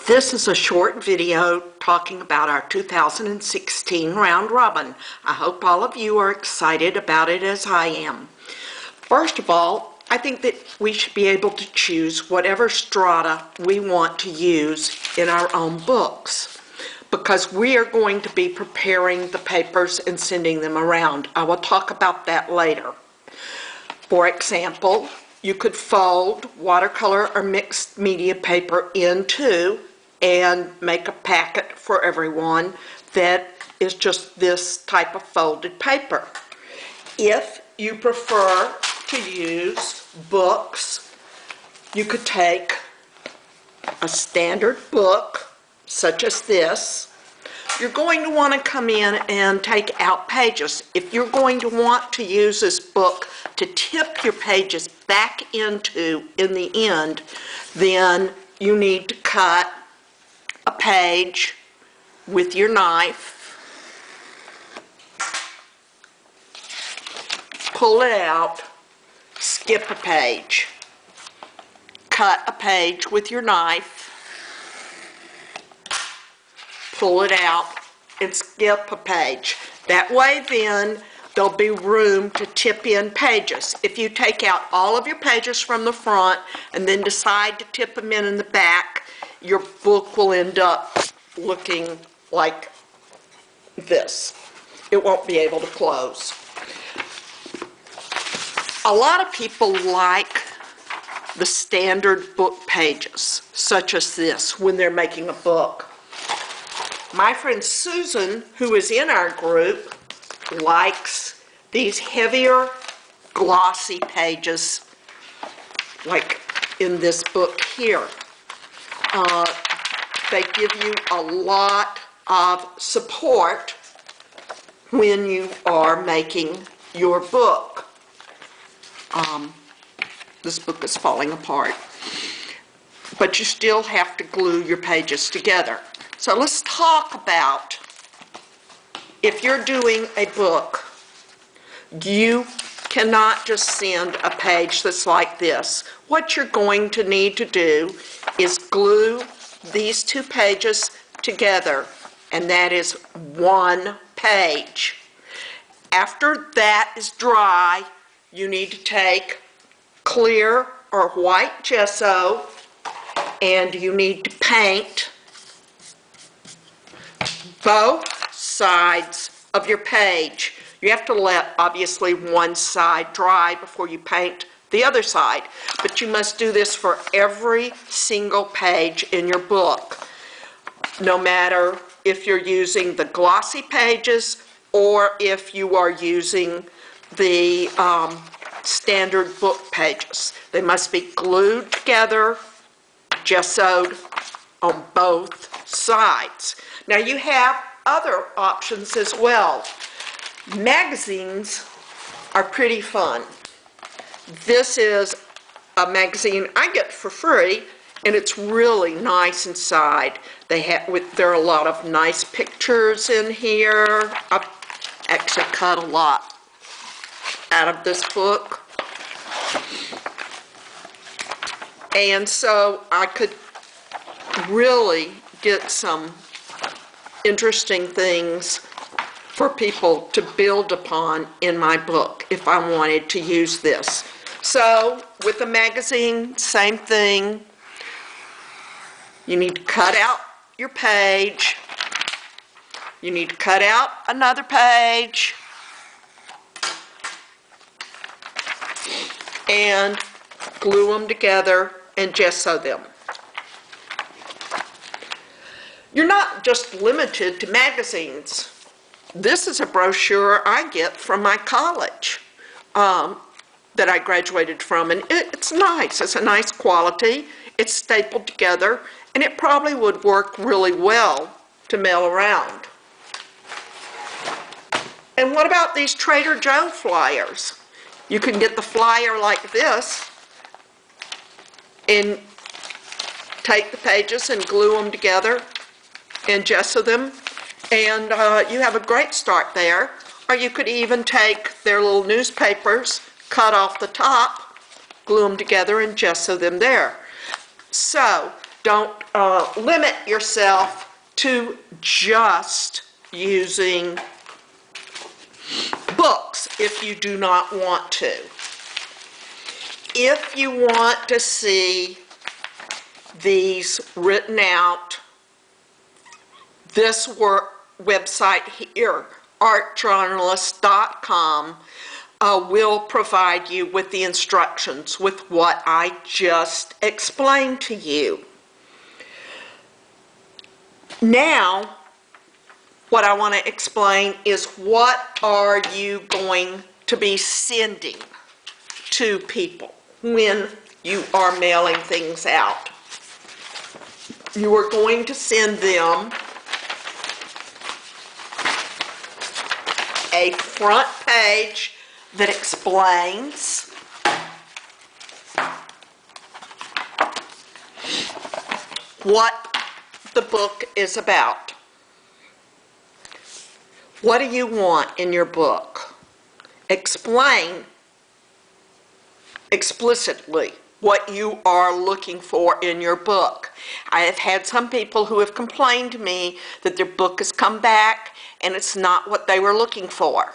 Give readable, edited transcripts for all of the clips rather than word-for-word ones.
This is a short video talking about our 2016 round robin. I hope all of you are excited about it as I am. First of all, I think that we should be able to choose whatever strata we want to use in our own books, because we are going to be preparing the papers and sending them around. I will talk about that later. For example, you could fold watercolor or mixed media paper in two and make a packet for everyone that is just this type of folded paper. If you prefer to use books, you could take a standard book such as this. You're going to want to come in and take out pages. If you're going to want to use this book to tip your pages back into in the end, then you need to cut a page with your knife, pull it out, skip a page, cut a page with your knife, pull it out, and skip a page. That way then there'll be room to tip in pages. If you take out all of your pages from the front and then decide to tip them in the back, your book will end up looking like this. It won't be able to close. A lot of people like the standard book pages, such as this, when they're making a book. My friend Susan, who is in our group, likes these heavier, glossy pages, like in this book here. They give you a lot of support when you are making your book. This book is falling apart, but you still have to glue your pages together. So let's talk about, if you're doing a book, you cannot just send a page that's like this. What you're going to need to do is glue these two pages together, and that is one page. After that is dry, you need to take clear or white gesso, and you need to paint both sides of your page. You have to let, obviously, one side dry before you paint the other side, but you must do this for every single page in your book, no matter if you're using the glossy pages or if you are using the standard book pages. They must be glued together, gessoed on both sides. Now you have other options as well. Magazines are pretty fun. This is a magazine I get for free, and it's really nice inside. There are a lot of nice pictures in here. I've actually cut a lot out of this book. And so I could really get some interesting things for people to build upon in my book if I wanted to use this. So with the magazine, same thing. You need to cut out your page. You need to cut out another page. And glue them together and gesso them. You're not just limited to magazines. This is a brochure I get from my college that I graduated from, and it's nice. It's a nice quality. It's stapled together, and it probably would work really well to mail around. And what about these Trader Joe flyers? You can get the flyer like this and take the pages and glue them together and gesso them, and you have a great start there. Or you could even take their little newspapers, cut off the top, glue them together, and gesso them there. So Don't limit yourself to just using books if you do not want to. If you want to see these written out, this website here, artjournalist.com, will provide you with the instructions with what I just explained to you. Now, what I want to explain is what are you going to be sending to people when you are mailing things out. You are going to send them a front page that explains what the book is about. What do you want in your book? Explain explicitly what you are looking for in your book. I have had some people who have complained to me that their book has come back and it's not what they were looking for.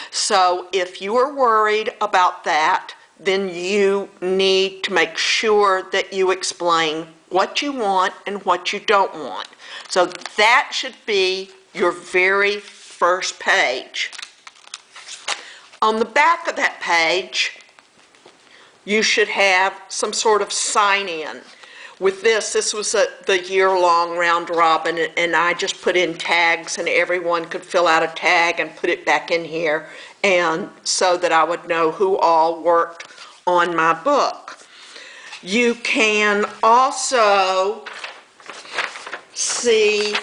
So if you are worried about that, then you need to make sure that you explain what you want and what you don't want. So that should be your very first page. On the back of that page, you should have some sort of sign-in. With this was the year-long round robin, and I just put in tags, and everyone could fill out a tag and put it back in here, and so that I would know who all worked on my book. You can also see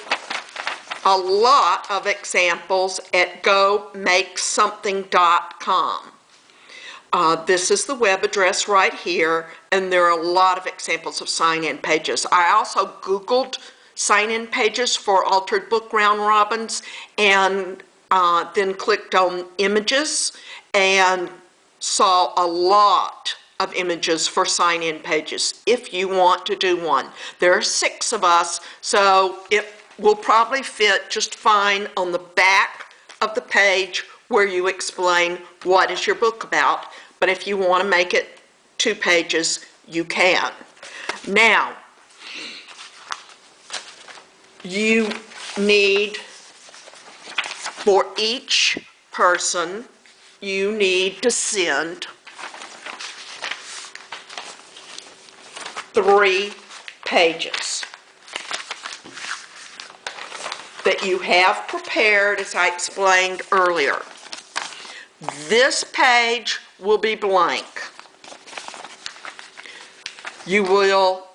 a lot of examples at gomakesomething.com. This is the web address right here, and there are a lot of examples of sign-in pages. I also Googled sign-in pages for altered book round robins, and then clicked on images and saw a lot of images for sign-in pages if you want to do one. There are 6 of us, so it will probably fit just fine on the back of the page where you explain what is your book about. But if you want to make it 2 pages, you can. Now, you need, for each person, you need to send 3 pages that you have prepared, as I explained earlier. This page will be blank. You will,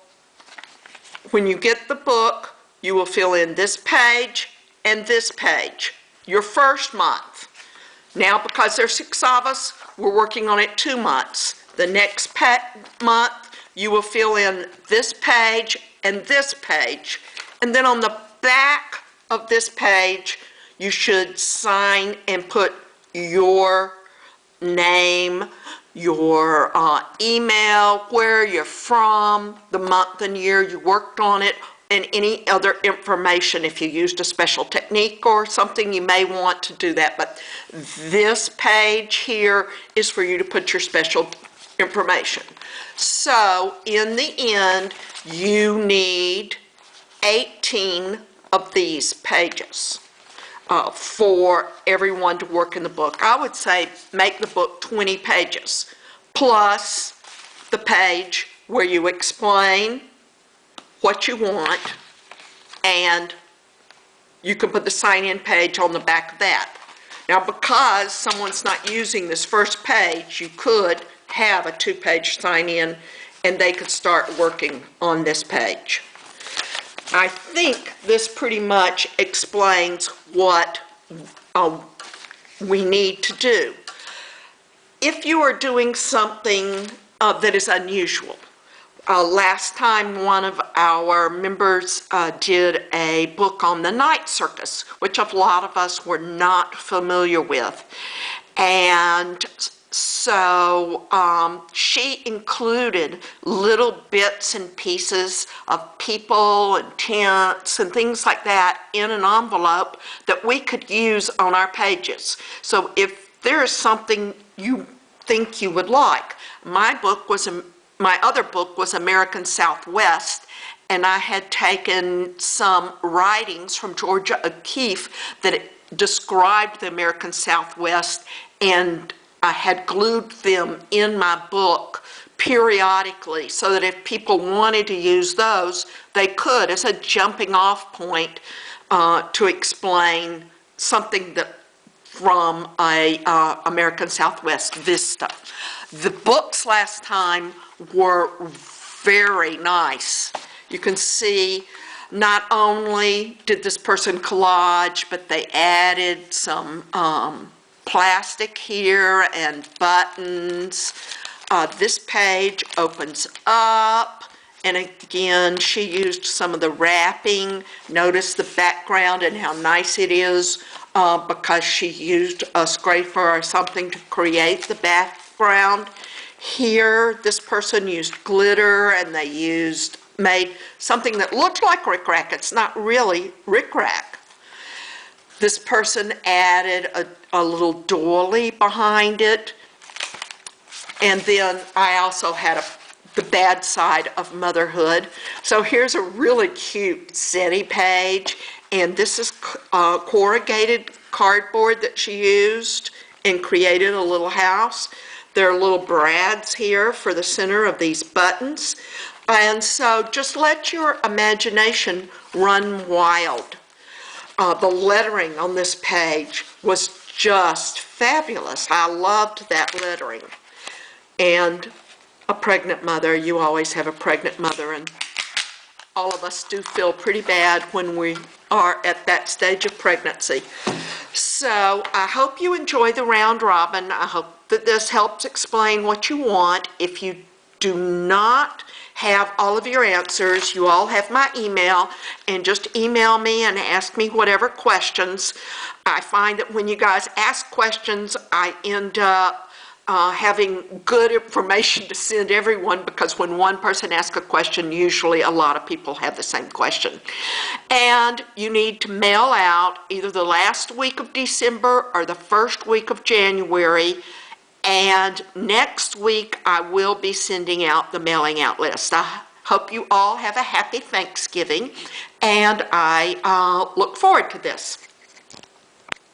when you get the book, you will fill in this page and this page, your first month. Now, because there's 6 of us, we're working on it 2 months. The next month, you will fill in this page and this page. And then on the back of this page, you should sign and put your name, your email, where you're from, the month and year you worked on it, and any other information. If you used a special technique or something, you may want to do that. But this page here is for you to put your special information. So in the end, you need 18 of these pages for everyone to work in the book. I would say make the book 20 pages, plus the page where you explain what you want, and you can put the sign-in page on the back of that. Now, because someone's not using this first page, you could have a 2-page sign-in, and they could start working on this page. I think this pretty much explains what we need to do. If you are doing something that is unusual, last time one of our members did a book on the night circus, which a lot of us were not familiar with. And So she included little bits and pieces of people and tents and things like that in an envelope that we could use on our pages. So if there is something you think you would like, my other book was American Southwest, and I had taken some writings from Georgia O'Keeffe that described the American Southwest, and I had glued them in my book periodically so that if people wanted to use those, they could as a jumping off point to explain something that from a American Southwest vista. The books last time were very nice. You can see not only did this person collage, but they added some plastic here and buttons. This page opens up, and again, she used some of the wrapping. Notice the background and how nice it is because she used a scraper or something to create the background. Here, this person used glitter, and they made something that looked like rickrack. It's not really rickrack. This person added a little doily behind it. And then I also had the bad side of motherhood. So here's a really cute city page. And this is corrugated cardboard that she used and created a little house. There are little brads here for the center of these buttons. And so just let your imagination run wild. The lettering on this page was just fabulous. I loved that lettering. And a pregnant mother, you always have a pregnant mother, and all of us do feel pretty bad when we are at that stage of pregnancy. So I hope you enjoy the round robin. I hope that this helps explain what you want. If you do not have all of your answers, you all have my email, and just email me and ask me whatever questions. I find that when you guys ask questions, I end up having good information to send everyone, because when one person asks a question, usually a lot of people have the same question. And you need to mail out either the last week of December or the first week of January. And next week, I will be sending out the mailing out list. I hope you all have a happy Thanksgiving, and I look forward to this.